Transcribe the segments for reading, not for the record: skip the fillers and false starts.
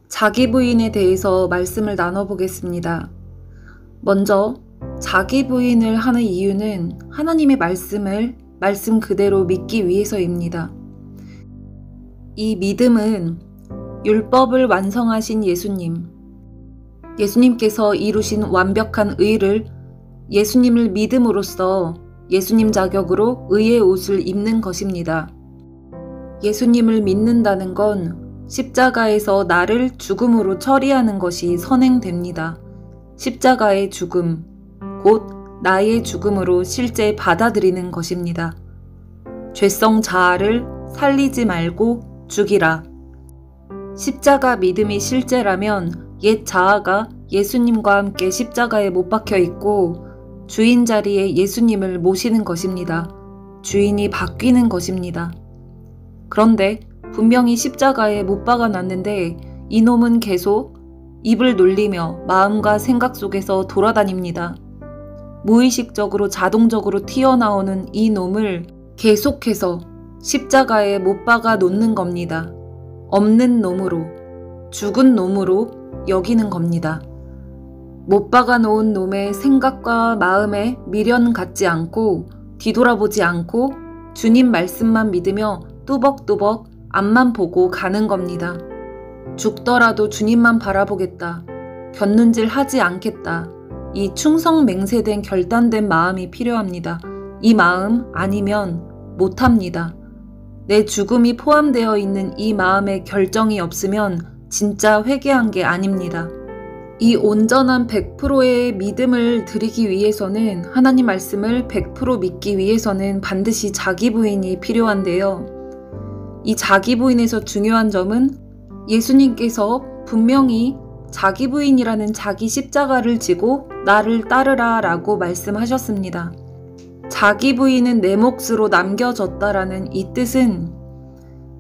자기 부인에 대해서 말씀을 나눠보겠습니다. 먼저 자기 부인을 하는 이유는 하나님의 말씀을 말씀 그대로 믿기 위해서입니다. 이 믿음은 율법을 완성하신 예수님께서 이루신 완벽한 의를 예수님을 믿음으로써 예수님 자격으로 의의 옷을 입는 것입니다. 예수님을 믿는다는 건 십자가에서 나를 죽음으로 처리하는 것이 선행됩니다. 십자가의 죽음, 곧 나의 죽음으로 실제 받아들이는 것입니다. 죄성 자아를 살리지 말고 죽이라. 십자가 믿음이 실제라면 옛 자아가 예수님과 함께 십자가에 못 박혀 있고 주인 자리에 예수님을 모시는 것입니다. 주인이 바뀌는 것입니다. 그런데 분명히 십자가에 못 박아 놨는데 이놈은 계속 입을 놀리며 마음과 생각 속에서 돌아다닙니다. 무의식적으로 자동적으로 튀어나오는 이 놈을 계속해서 십자가에 못 박아 놓는 겁니다. 없는 놈으로, 죽은 놈으로 여기는 겁니다. 못 박아 놓은 놈의 생각과 마음에 미련 갖지 않고 뒤돌아보지 않고 주님 말씀만 믿으며 뚜벅뚜벅 앞만 보고 가는 겁니다. 죽더라도 주님만 바라보겠다. 곁눈질 하지 않겠다. 이 충성맹세된 결단된 마음이 필요합니다. 이 마음 아니면 못합니다. 내 죽음이 포함되어 있는 이 마음의 결정이 없으면 진짜 회개한 게 아닙니다. 이 온전한 100%의 믿음을 드리기 위해서는 하나님 말씀을 100% 믿기 위해서는 반드시 자기 부인이 필요한데요. 이 자기 부인에서 중요한 점은 예수님께서 분명히 자기 부인이라는 자기 십자가를 지고 나를 따르라 라고 말씀하셨습니다. 자기 부인은 내 몫으로 남겨졌다라는 이 뜻은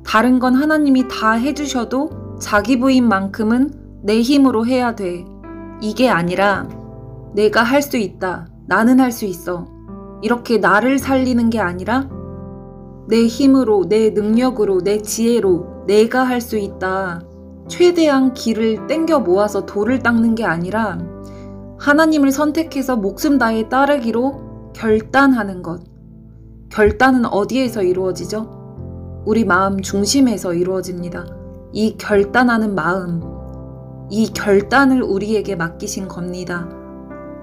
다른 건 하나님이 다 해주셔도 자기 부인만큼은 내 힘으로 해야 돼. 이게 아니라 내가 할 수 있다. 나는 할 수 있어. 이렇게 나를 살리는 게 아니라 내 힘으로, 내 능력으로, 내 지혜로 내가 할 수 있다. 최대한 길을 땡겨 모아서 돌을 닦는 게 아니라 하나님을 선택해서 목숨 다해 따르기로 결단하는 것. 결단은 어디에서 이루어지죠? 우리 마음 중심에서 이루어집니다. 이 결단하는 마음, 이 결단을 우리에게 맡기신 겁니다.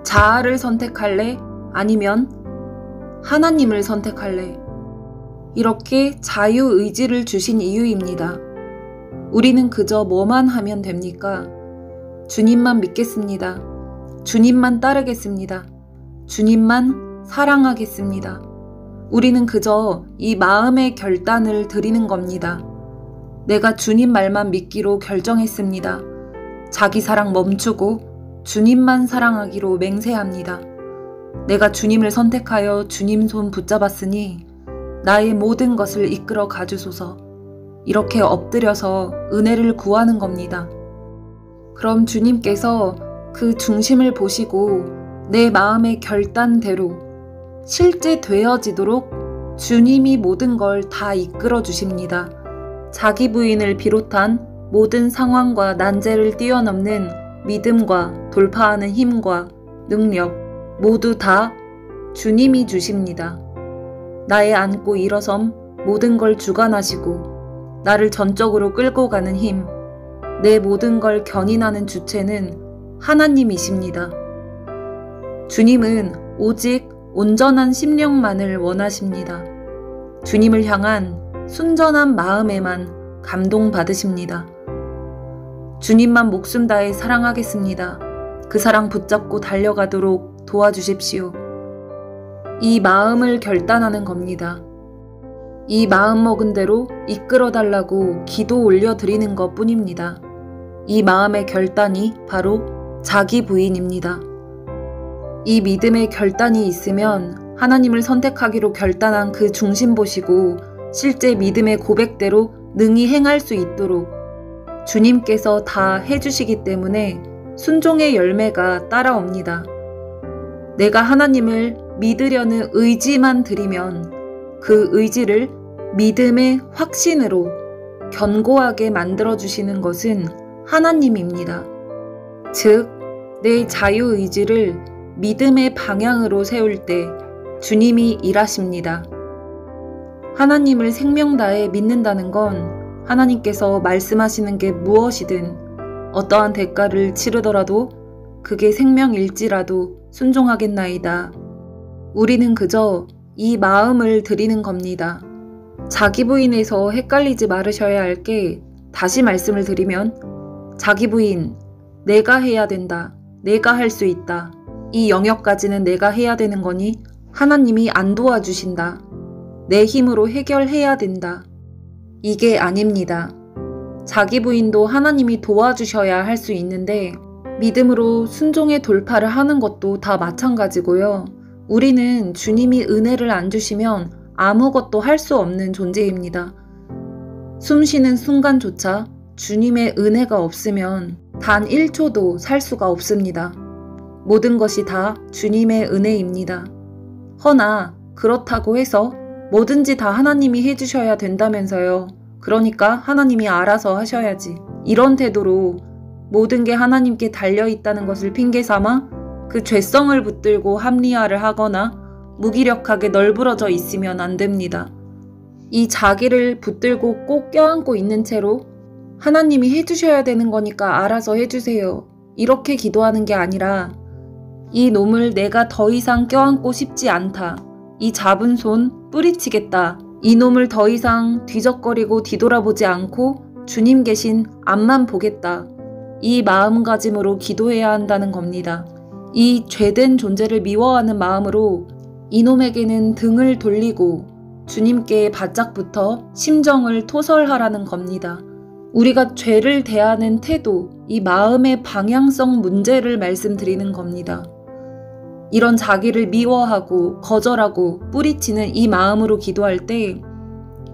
자아를 선택할래? 아니면 하나님을 선택할래? 이렇게 자유의지를 주신 이유입니다. 우리는 그저 뭐만 하면 됩니까? 주님만 믿겠습니다. 주님만 따르겠습니다. 주님만 사랑하겠습니다. 우리는 그저 이 마음의 결단을 드리는 겁니다. 내가 주님 말만 믿기로 결정했습니다. 자기 사랑 멈추고 주님만 사랑하기로 맹세합니다. 내가 주님을 선택하여 주님 손 붙잡았으니 나의 모든 것을 이끌어 가주소서. 이렇게 엎드려서 은혜를 구하는 겁니다. 그럼 주님께서 그 중심을 보시고 내 마음의 결단대로 실제 되어지도록 주님이 모든 걸 다 이끌어 주십니다. 자기 부인을 비롯한 모든 상황과 난제를 뛰어넘는 믿음과 돌파하는 힘과 능력 모두 다 주님이 주십니다. 나의 앉고 일어섬 모든 걸 주관하시고 나를 전적으로 끌고 가는 힘, 내 모든 걸 견인하는 주체는 하나님이십니다. 주님은 오직 온전한 심령만을 원하십니다. 주님을 향한 순전한 마음에만 감동받으십니다. 주님만 목숨 다해 사랑하겠습니다. 그 사랑 붙잡고 달려가도록 도와주십시오. 이 마음을 결단하는 겁니다. 이 마음먹은 대로 이끌어달라고 기도 올려드리는 것 뿐입니다. 이 마음의 결단이 바로 자기 부인입니다. 이 믿음의 결단이 있으면 하나님을 선택하기로 결단한 그 중심 보시고 실제 믿음의 고백대로 능히 행할 수 있도록 주님께서 다 해주시기 때문에 순종의 열매가 따라옵니다. 내가 하나님을 믿으려는 의지만 드리면 그 의지를 믿음의 확신으로 견고하게 만들어주시는 것은 하나님입니다. 즉, 내 자유의지를 믿음의 방향으로 세울 때 주님이 일하십니다. 하나님을 생명 다해 믿는다는 건 하나님께서 말씀하시는 게 무엇이든 어떠한 대가를 치르더라도 그게 생명일지라도 순종하겠나이다. 우리는 그저 이 마음을 드리는 겁니다. 자기 부인에서 헷갈리지 말으셔야 할 게, 다시 말씀을 드리면 자기 부인, 내가 해야 된다. 내가 할 수 있다. 이 영역까지는 내가 해야 되는 거니 하나님이 안 도와주신다. 내 힘으로 해결해야 된다. 이게 아닙니다. 자기 부인도 하나님이 도와주셔야 할 수 있는데 믿음으로 순종의 돌파를 하는 것도 다 마찬가지고요. 우리는 주님이 은혜를 안 주시면 아무것도 할 수 없는 존재입니다. 숨 쉬는 순간조차 주님의 은혜가 없으면 단 1초도 살 수가 없습니다. 모든 것이 다 주님의 은혜입니다. 허나 그렇다고 해서 뭐든지 다 하나님이 해주셔야 된다면서요. 그러니까 하나님이 알아서 하셔야지. 이런 태도로 모든 게 하나님께 달려있다는 것을 핑계삼아 그 죄성을 붙들고 합리화를 하거나 무기력하게 널브러져 있으면 안 됩니다. 이 자기를 붙들고 꼭 껴안고 있는 채로 하나님이 해주셔야 되는 거니까 알아서 해주세요. 이렇게 기도하는 게 아니라 이 놈을 내가 더 이상 껴안고 싶지 않다. 이 잡은 손 뿌리치겠다. 이 놈을 더 이상 뒤적거리고 뒤돌아보지 않고 주님 계신 앞만 보겠다. 이 마음가짐으로 기도해야 한다는 겁니다. 이 죄된 존재를 미워하는 마음으로 이놈에게는 등을 돌리고 주님께 바짝 붙어 심정을 토설하라는 겁니다. 우리가 죄를 대하는 태도, 이 마음의 방향성 문제를 말씀드리는 겁니다. 이런 자기를 미워하고 거절하고 뿌리치는 이 마음으로 기도할 때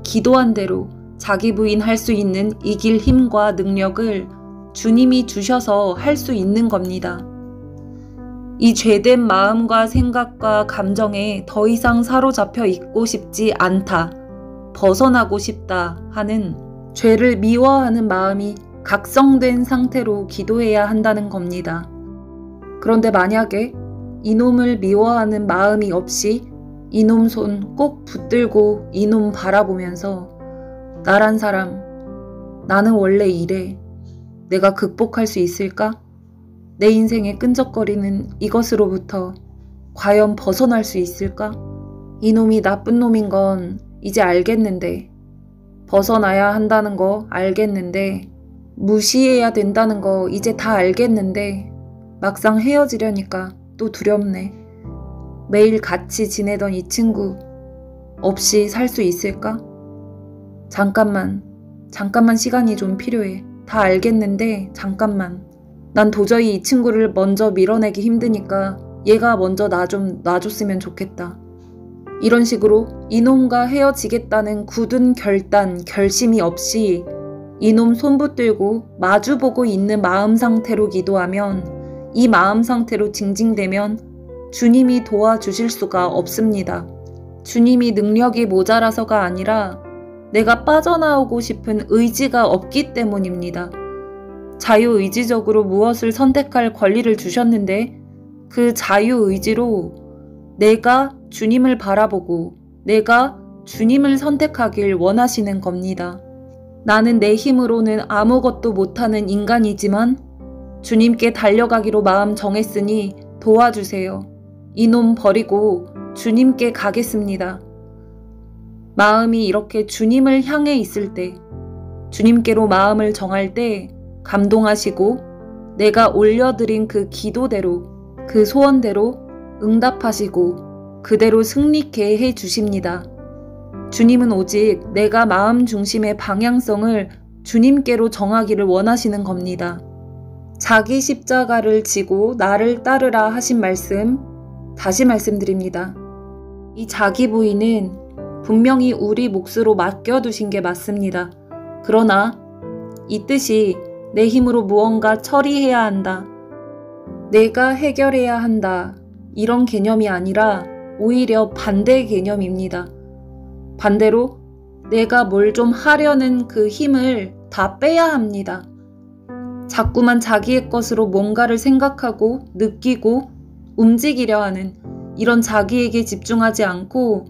기도한 대로 자기 부인할 수 있는 이길 힘과 능력을 주님이 주셔서 할 수 있는 겁니다. 이 죄된 마음과 생각과 감정에 더 이상 사로잡혀 있고 싶지 않다, 벗어나고 싶다 하는 죄를 미워하는 마음이 각성된 상태로 기도해야 한다는 겁니다. 그런데 만약에 이놈을 미워하는 마음이 없이 이놈 손 꼭 붙들고 이놈 바라보면서 나란 사람, 나는 원래 이래. 내가 극복할 수 있을까? 내 인생에 끈적거리는 이것으로부터 과연 벗어날 수 있을까? 이놈이 나쁜 놈인 건 이제 알겠는데, 벗어나야 한다는 거 알겠는데, 무시해야 된다는 거 이제 다 알겠는데 막상 헤어지려니까 또 두렵네. 매일 같이 지내던 이 친구 없이 살 수 있을까? 잠깐만 시간이 좀 필요해. 다 알겠는데 잠깐만. 난 도저히 이 친구를 먼저 밀어내기 힘드니까 얘가 먼저 나 좀 놔줬으면 좋겠다. 이런 식으로 이놈과 헤어지겠다는 굳은 결단, 결심이 없이 이놈 손 붙들고 마주보고 있는 마음 상태로 기도하면, 이 마음 상태로 징징대면 주님이 도와주실 수가 없습니다. 주님이 능력이 모자라서가 아니라 내가 빠져나오고 싶은 의지가 없기 때문입니다. 자유의지적으로 무엇을 선택할 권리를 주셨는데 그 자유의지로 내가 주님을 바라보고 내가 주님을 선택하길 원하시는 겁니다. 나는 내 힘으로는 아무것도 못하는 인간이지만 주님께 달려가기로 마음 정했으니 도와주세요. 이놈 버리고 주님께 가겠습니다. 마음이 이렇게 주님을 향해 있을 때, 주님께로 마음을 정할 때 감동하시고 내가 올려드린 그 기도대로, 그 소원대로 응답하시고 그대로 승리케 해주십니다. 주님은 오직 내가 마음 중심의 방향성을 주님께로 정하기를 원하시는 겁니다. 자기 십자가를 지고 나를 따르라 하신 말씀 다시 말씀드립니다. 이 자기 부인은 분명히 우리 몫으로 맡겨두신 게 맞습니다. 그러나 이 뜻이 내 힘으로 무언가 처리해야 한다, 내가 해결해야 한다, 이런 개념이 아니라 오히려 반대 개념입니다. 반대로 내가 뭘 좀 하려는 그 힘을 다 빼야 합니다. 자꾸만 자기의 것으로 뭔가를 생각하고 느끼고 움직이려 하는 이런 자기에게 집중하지 않고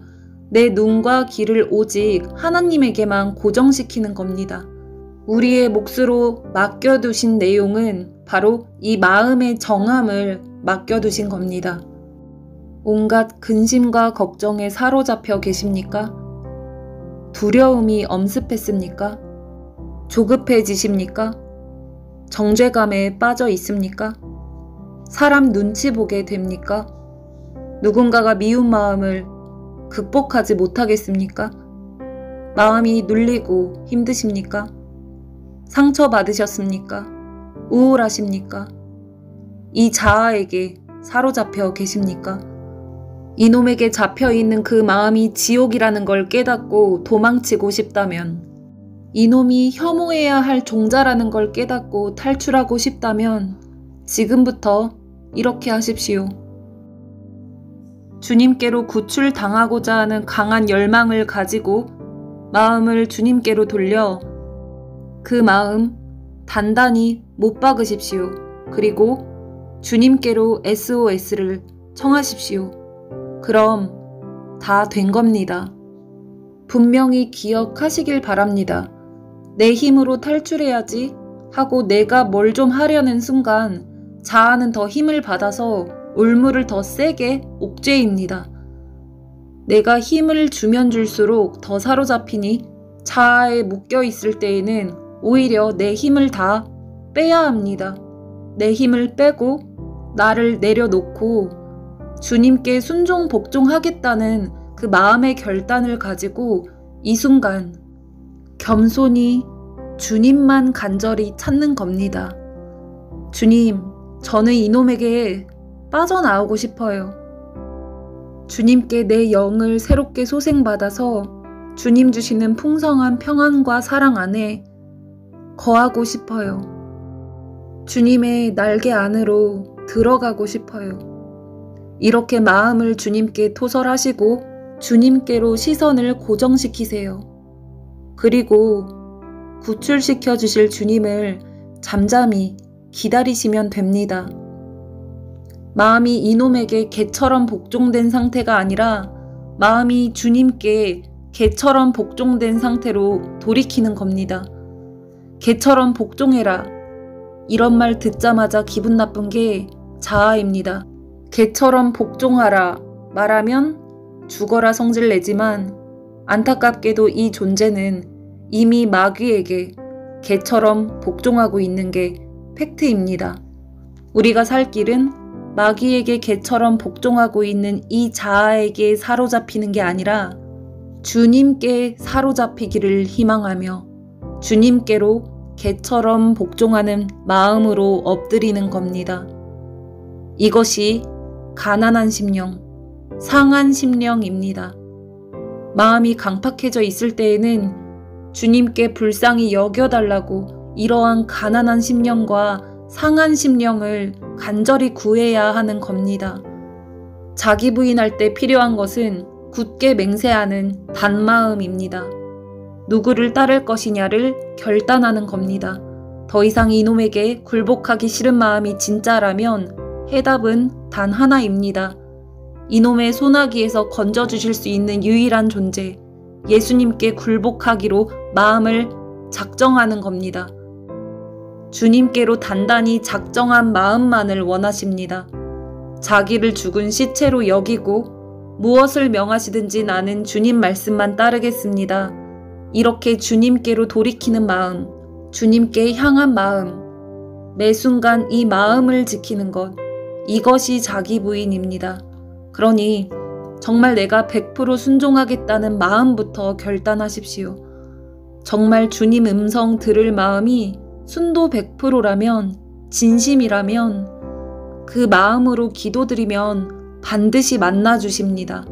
내 눈과 귀를 오직 하나님에게만 고정시키는 겁니다. 우리의 몫으로 맡겨두신 내용은 바로 이 마음의 정함을 맡겨두신 겁니다. 온갖 근심과 걱정에 사로잡혀 계십니까? 두려움이 엄습했습니까? 조급해지십니까? 정죄감에 빠져 있습니까? 사람 눈치 보게 됩니까? 누군가가 미운 마음을 극복하지 못하겠습니까? 마음이 눌리고 힘드십니까? 상처받으셨습니까? 우울하십니까? 이 자아에게 사로잡혀 계십니까? 이놈에게 잡혀있는 그 마음이 지옥이라는 걸 깨닫고 도망치고 싶다면, 이놈이 혐오해야 할 종자라는 걸 깨닫고 탈출하고 싶다면 지금부터 이렇게 하십시오. 주님께로 구출당하고자 하는 강한 열망을 가지고 마음을 주님께로 돌려 그 마음 단단히 못 박으십시오. 그리고 주님께로 SOS를 청하십시오. 그럼 다 된 겁니다. 분명히 기억하시길 바랍니다. 내 힘으로 탈출해야지 하고 내가 뭘 좀 하려는 순간 자아는 더 힘을 받아서 울물을 더 세게 옥죄입니다. 내가 힘을 주면 줄수록 더 사로잡히니 자아에 묶여 있을 때에는 오히려 내 힘을 다 빼야 합니다. 내 힘을 빼고 나를 내려놓고 주님께 순종 복종하겠다는 그 마음의 결단을 가지고 이 순간 겸손히 주님만 간절히 찾는 겁니다. 주님, 저는 이놈에게 빠져나오고 싶어요. 주님께 내 영을 새롭게 소생받아서 주님 주시는 풍성한 평안과 사랑 안에 거하고 싶어요. 주님의 날개 안으로 들어가고 싶어요. 이렇게 마음을 주님께 토설하시고 주님께로 시선을 고정시키세요. 그리고 구출시켜 주실 주님을 잠잠히 기다리시면 됩니다. 마음이 이놈에게 개처럼 복종된 상태가 아니라 마음이 주님께 개처럼 복종된 상태로 돌이키는 겁니다. 개처럼 복종해라. 이런 말 듣자마자 기분 나쁜 게 자아입니다. 개처럼 복종하라 말하면 죽어라 성질 내지만 안타깝게도 이 존재는 이미 마귀에게 개처럼 복종하고 있는 게 팩트입니다. 우리가 살 길은 마귀에게 개처럼 복종하고 있는 이 자아에게 사로잡히는 게 아니라 주님께 사로잡히기를 희망하며 주님께로 개처럼 복종하는 마음으로 엎드리는 겁니다. 이것이 가난한 심령, 상한 심령입니다. 마음이 강팍해져 있을 때에는 주님께 불쌍히 여겨달라고 이러한 가난한 심령과 상한 심령을 간절히 구해야 하는 겁니다. 자기 부인할 때 필요한 것은 굳게 맹세하는 단마음입니다. 누구를 따를 것이냐를 결단하는 겁니다. 더 이상 이놈에게 굴복하기 싫은 마음이 진짜라면 해답은 단 하나입니다. 이놈의 소나기에서 건져주실 수 있는 유일한 존재, 예수님께 굴복하기로 마음을 작정하는 겁니다. 주님께로 단단히 작정한 마음만을 원하십니다. 자기를 죽은 시체로 여기고 무엇을 명하시든지 나는 주님 말씀만 따르겠습니다. 이렇게 주님께로 돌이키는 마음, 주님께 향한 마음, 매 순간 이 마음을 지키는 것, 이것이 자기 부인입니다. 그러니 정말 내가 100% 순종하겠다는 마음부터 결단하십시오. 정말 주님 음성 들을 마음이 순도 100%라면, 진심이라면 그 마음으로 기도드리면 반드시 만나주십니다.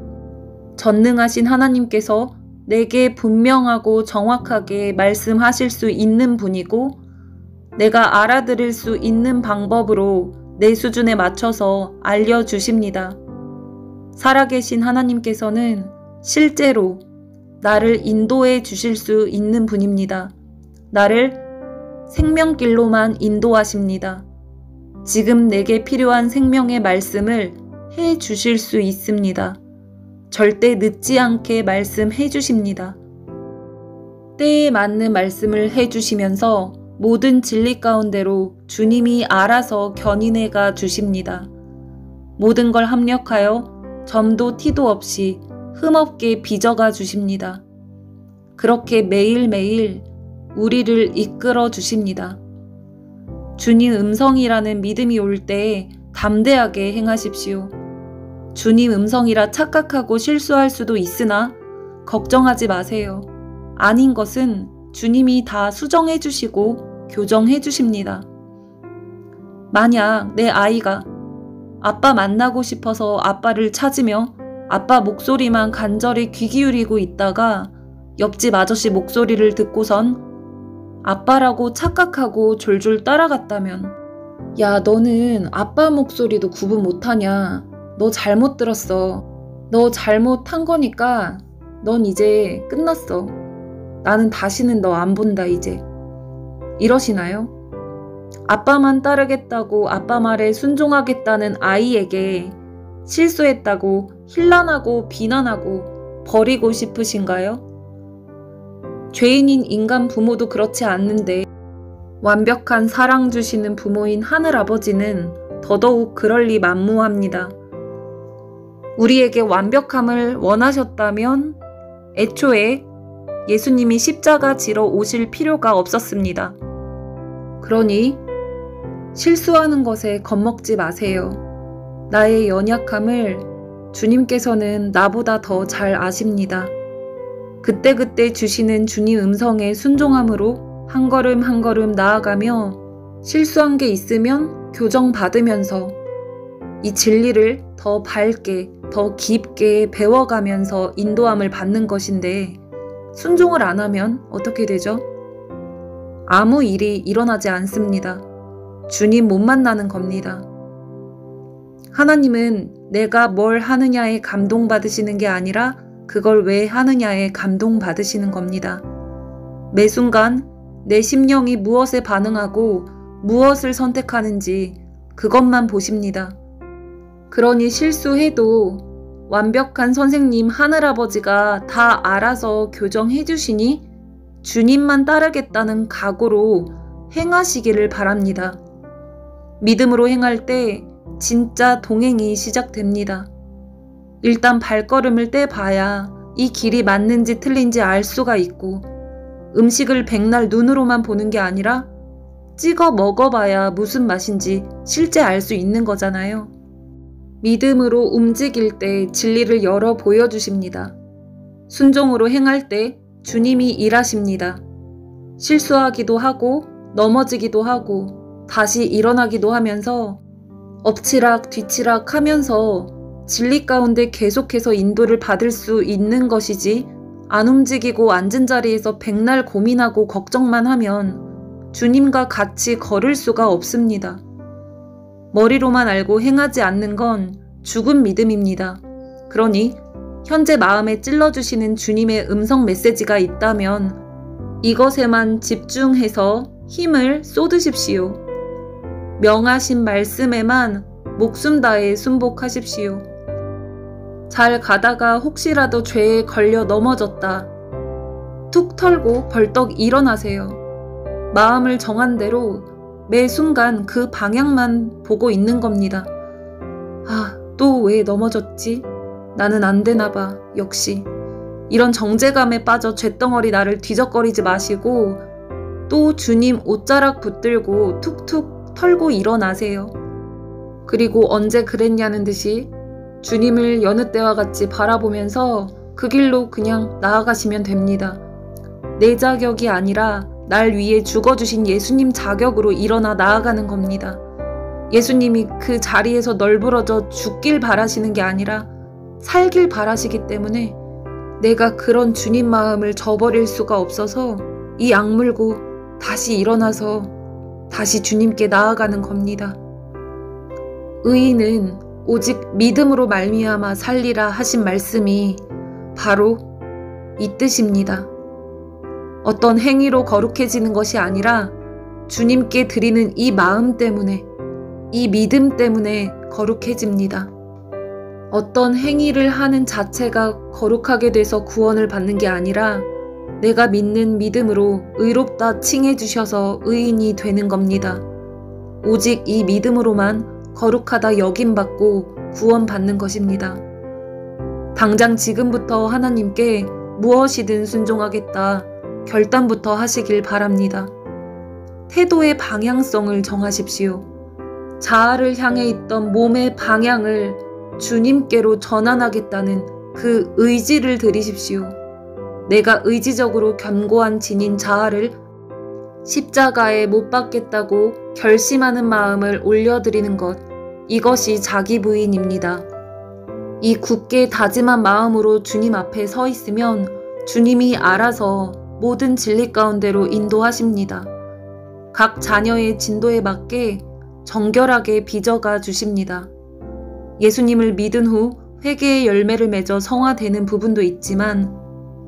전능하신 하나님께서 내게 분명하고 정확하게 말씀하실 수 있는 분이고 내가 알아들을 수 있는 방법으로 내 수준에 맞춰서 알려주십니다. 살아계신 하나님께서는 실제로 나를 인도해 주실 수 있는 분입니다. 나를 생명길로만 인도하십니다. 지금 내게 필요한 생명의 말씀을 해 주실 수 있습니다. 절대 늦지 않게 말씀해 주십니다. 때에 맞는 말씀을 해 주시면서 모든 진리 가운데로 주님이 알아서 견인해가 주십니다. 모든 걸 합력하여 점도 티도 없이 흠없게 빚어가 주십니다. 그렇게 매일매일 우리를 이끌어 주십니다. 주님 음성이라는 믿음이 올 때 담대하게 행하십시오. 주님 음성이라 착각하고 실수할 수도 있으나 걱정하지 마세요. 아닌 것은 주님이 다 수정해 주시고 교정해 주십니다. 만약 내 아이가 아빠 만나고 싶어서 아빠를 찾으며 아빠 목소리만 간절히 귀 기울이고 있다가 옆집 아저씨 목소리를 듣고선 아빠라고 착각하고 졸졸 따라갔다면, 야, 너는 아빠 목소리도 구분 못하냐? 너 잘못 들었어. 너 잘못한 거니까 넌 이제 끝났어. 나는 다시는 너 안 본다 이제. 이러시나요? 아빠만 따르겠다고 아빠 말에 순종하겠다는 아이에게 실수했다고 힐난하고 비난하고 버리고 싶으신가요? 죄인인 인간 부모도 그렇지 않는데 완벽한 사랑 주시는 부모인 하늘아버지는 더더욱 그럴 리 만무합니다. 우리에게 완벽함을 원하셨다면 애초에 예수님이 십자가 지러 오실 필요가 없었습니다. 그러니 실수하는 것에 겁먹지 마세요. 나의 연약함을 주님께서는 나보다 더 잘 아십니다. 그때그때 주시는 주님 음성에 순종함으로 한 걸음 한 걸음 나아가며 실수한 게 있으면 교정받으면서 이 진리를 더 밝게, 더 깊게 배워가면서 인도함을 받는 것인데 순종을 안 하면 어떻게 되죠? 아무 일이 일어나지 않습니다. 주님 못 만나는 겁니다. 하나님은 내가 뭘 하느냐에 감동받으시는 게 아니라 그걸 왜 하느냐에 감동받으시는 겁니다. 매 순간 내 심령이 무엇에 반응하고 무엇을 선택하는지 그것만 보십니다. 그러니 실수해도 완벽한 선생님 하늘아버지가 다 알아서 교정해 주시니 주님만 따르겠다는 각오로 행하시기를 바랍니다. 믿음으로 행할 때 진짜 동행이 시작됩니다. 일단 발걸음을 떼봐야 이 길이 맞는지 틀린지 알 수가 있고 음식을 백날 눈으로만 보는 게 아니라 찍어 먹어봐야 무슨 맛인지 실제 알 수 있는 거잖아요. 믿음으로 움직일 때 진리를 열어 보여주십니다. 순종으로 행할 때 주님이 일하십니다. 실수하기도 하고 넘어지기도 하고 다시 일어나기도 하면서 엎치락 뒤치락 하면서 진리 가운데 계속해서 인도를 받을 수 있는 것이지 안 움직이고 앉은 자리에서 백날 고민하고 걱정만 하면 주님과 같이 걸을 수가 없습니다. 머리로만 알고 행하지 않는 건 죽은 믿음입니다. 그러니 현재 마음에 찔러주시는 주님의 음성 메시지가 있다면 이것에만 집중해서 힘을 쏟으십시오. 명하신 말씀에만 목숨 다해 순복하십시오. 잘 가다가 혹시라도 죄에 걸려 넘어졌다. 툭 털고 벌떡 일어나세요. 마음을 정한 대로 매 순간 그 방향만 보고 있는 겁니다. 아, 또 왜 넘어졌지? 나는 안 되나 봐. 역시. 이런 정죄감에 빠져 쇳덩어리 나를 뒤적거리지 마시고 또 주님 옷자락 붙들고 툭툭 털고 일어나세요. 그리고 언제 그랬냐는 듯이 주님을 여느 때와 같이 바라보면서 그 길로 그냥 나아가시면 됩니다. 내 자격이 아니라 날 위해 죽어주신 예수님 자격으로 일어나 나아가는 겁니다. 예수님이 그 자리에서 널브러져 죽길 바라시는 게 아니라 살길 바라시기 때문에 내가 그런 주님 마음을 저버릴 수가 없어서 이 악물고 다시 일어나서 다시 주님께 나아가는 겁니다. 의인은 오직 믿음으로 말미암아 살리라 하신 말씀이 바로 이 뜻입니다. 어떤 행위로 거룩해지는 것이 아니라 주님께 드리는 이 마음 때문에, 이 믿음 때문에 거룩해집니다. 어떤 행위를 하는 자체가 거룩하게 돼서 구원을 받는 게 아니라 내가 믿는 믿음으로 의롭다 칭해 주셔서 의인이 되는 겁니다. 오직 이 믿음으로만 거룩하다 여김받고 구원받는 것입니다. 당장 지금부터 하나님께 무엇이든 순종하겠다 결단부터 하시길 바랍니다. 태도의 방향성을 정하십시오. 자아를 향해 있던 몸의 방향을 주님께로 전환하겠다는 그 의지를 들이십시오. 내가 의지적으로 견고한 진인 자아를 십자가에 못 박겠다고 결심하는 마음을 올려드리는 것, 이것이 자기 부인입니다. 이 굳게 다짐한 마음으로 주님 앞에 서 있으면 주님이 알아서 모든 진리 가운데로 인도하십니다. 각 자녀의 진도에 맞게 정결하게 빚어가 주십니다. 예수님을 믿은 후 회개의 열매를 맺어 성화되는 부분도 있지만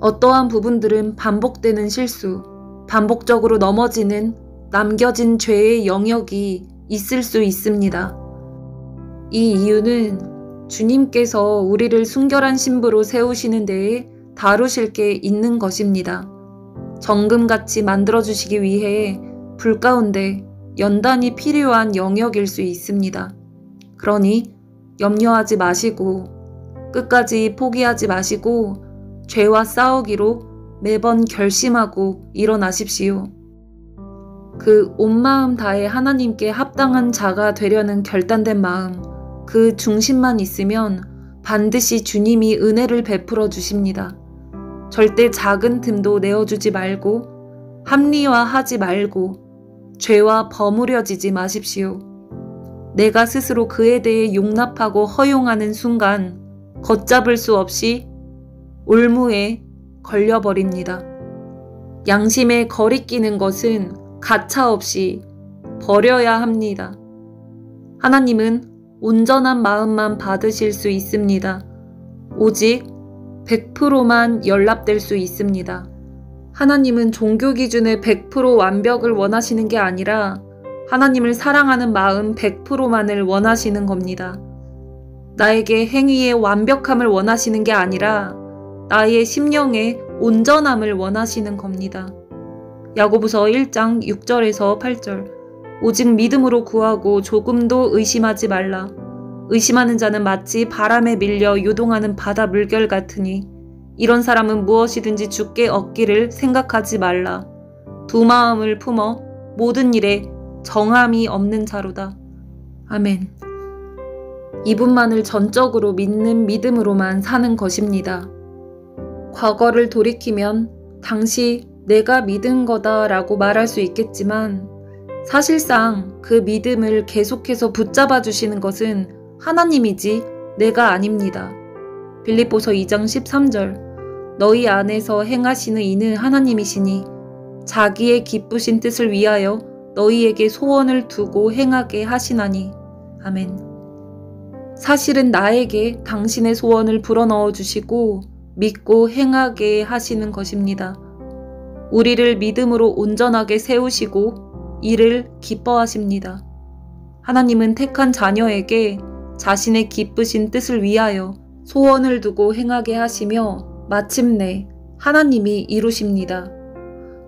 어떠한 부분들은 반복되는 실수, 반복적으로 넘어지는 남겨진 죄의 영역이 있을 수 있습니다. 이 이유는 주님께서 우리를 순결한 신부로 세우시는 데에 다루실 게 있는 것입니다. 정금같이 만들어주시기 위해 불 가운데 연단이 필요한 영역일 수 있습니다. 그러니 염려하지 마시고 끝까지 포기하지 마시고 죄와 싸우기로 매번 결심하고 일어나십시오. 그 온 마음 다해 하나님께 합당한 자가 되려는 결단된 마음, 그 중심만 있으면 반드시 주님이 은혜를 베풀어 주십니다. 절대 작은 틈도 내어주지 말고 합리화하지 말고 죄와 버무려지지 마십시오. 내가 스스로 그에 대해 용납하고 허용하는 순간 걷잡을 수 없이 올무에 걸려버립니다. 양심에 거리끼는 것은 가차없이 버려야 합니다. 하나님은 온전한 마음만 받으실 수 있습니다. 오직 100%만 연락될 수 있습니다. 하나님은 종교 기준의 100% 완벽을 원하시는 게 아니라 하나님을 사랑하는 마음 100%만을 원하시는 겁니다. 나에게 행위의 완벽함을 원하시는 게 아니라 나의 심령의 온전함을 원하시는 겁니다. 야고보서 1장 6절에서 8절. 오직 믿음으로 구하고 조금도 의심하지 말라. 의심하는 자는 마치 바람에 밀려 요동하는 바다 물결 같으니 이런 사람은 무엇이든지 주께 얻기를 생각하지 말라. 두 마음을 품어 모든 일에 정함이 없는 자로다. 아멘. 이분만을 전적으로 믿는 믿음으로만 사는 것입니다. 과거를 돌이키면 당시 내가 믿은 거다 라고 말할 수 있겠지만 사실상 그 믿음을 계속해서 붙잡아 주시는 것은 하나님이지 내가 아닙니다. 빌립보서 2장 13절. 너희 안에서 행하시는 이는 하나님이시니 자기의 기쁘신 뜻을 위하여 너희에게 소원을 두고 행하게 하시나니. 아멘. 사실은 나에게 당신의 소원을 불어넣어 주시고 믿고 행하게 하시는 것입니다. 우리를 믿음으로 온전하게 세우시고 이를 기뻐하십니다. 하나님은 택한 자녀에게 자신의 기쁘신 뜻을 위하여 소원을 두고 행하게 하시며 마침내 하나님이 이루십니다.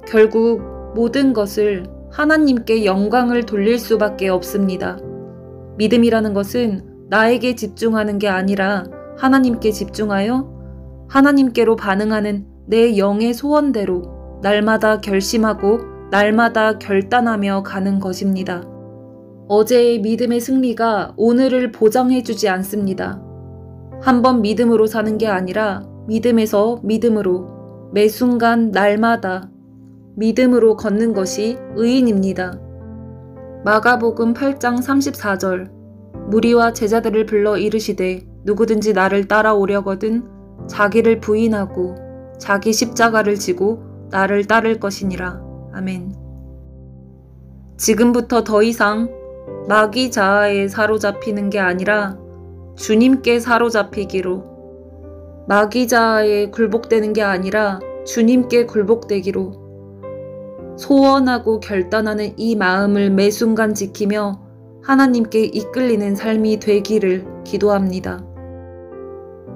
결국 모든 것을 하나님께 영광을 돌릴 수밖에 없습니다. 믿음이라는 것은 나에게 집중하는 게 아니라 하나님께 집중하여 하나님께로 반응하는 내 영의 소원대로 날마다 결심하고 날마다 결단하며 가는 것입니다. 어제의 믿음의 승리가 오늘을 보장해주지 않습니다. 한번 믿음으로 사는 게 아니라 믿음에서 믿음으로 매 순간 날마다 믿음으로 걷는 것이 의인입니다. 마가복음 8장 34절. 무리와 제자들을 불러 이르시되 누구든지 나를 따라오려거든 자기를 부인하고 자기 십자가를 지고 나를 따를 것이니라. 아멘. 지금부터 더 이상 마귀 자아에 사로잡히는 게 아니라 주님께 사로잡히기로, 마귀 자아에 굴복되는 게 아니라 주님께 굴복되기로, 소원하고 결단하는 이 마음을 매 순간 지키며 하나님께 이끌리는 삶이 되기를 기도합니다.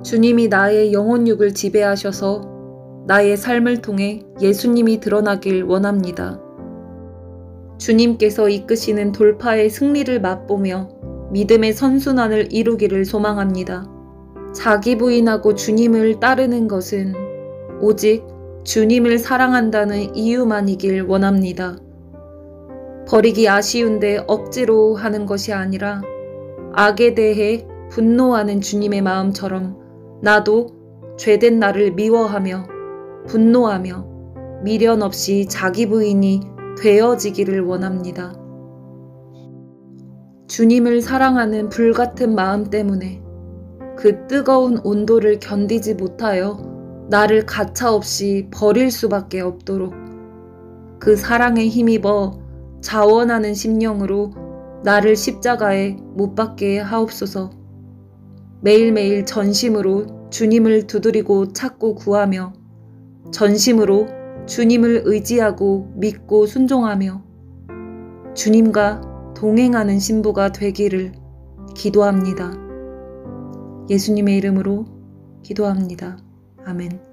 주님이 나의 영혼육을 지배하셔서 나의 삶을 통해 예수님이 드러나길 원합니다. 주님께서 이끄시는 돌파의 승리를 맛보며 믿음의 선순환을 이루기를 소망합니다. 자기 부인하고 주님을 따르는 것은 오직 주님을 사랑한다는 이유만이길 원합니다. 버리기 아쉬운데 억지로 하는 것이 아니라 악에 대해 분노하는 주님의 마음처럼 나도 죄된 나를 미워하며 분노하며 미련 없이 자기 부인이 되어지기를 원합니다. 주님을 사랑하는 불같은 마음 때문에 그 뜨거운 온도를 견디지 못하여 나를 가차없이 버릴 수밖에 없도록 그 사랑에 힘입어 자원하는 심령으로 나를 십자가에 못 박게 하옵소서. 매일매일 전심으로 주님을 두드리고 찾고 구하며 전심으로 주님을 의지하고 믿고 순종하며 주님과 동행하는 신부가 되기를 기도합니다. 예수님의 이름으로 기도합니다. 아멘.